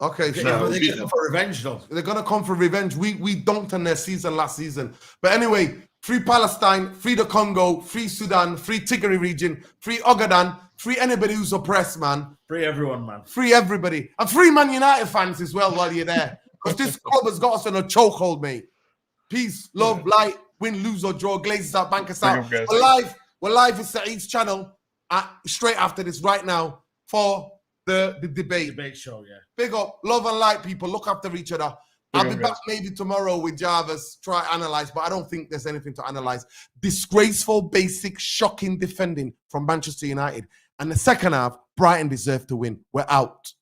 Okay, they're going to come for revenge, though. They're going to come for revenge. We dunked on their season last season. But anyway, free Palestine, free the Congo, free Sudan, free Tigray region, free Ogaden, free anybody who's oppressed, man. Free everyone, man. Free everybody. And free Man United fans as well while you're there. Because this club has got us in a chokehold, mate. Peace, love, light, win, lose or draw, glazes out, bank us out. We're live with Saeed's channel straight after this right now for the debate. Debate show, yeah. Big up, love and light, people. Look after each other. I'll be back maybe tomorrow with Jarvis, try to analyze, but I don't think there's anything to analyze. Disgraceful, basic, shocking defending from Manchester United. And the second half, Brighton deserved to win. We're out.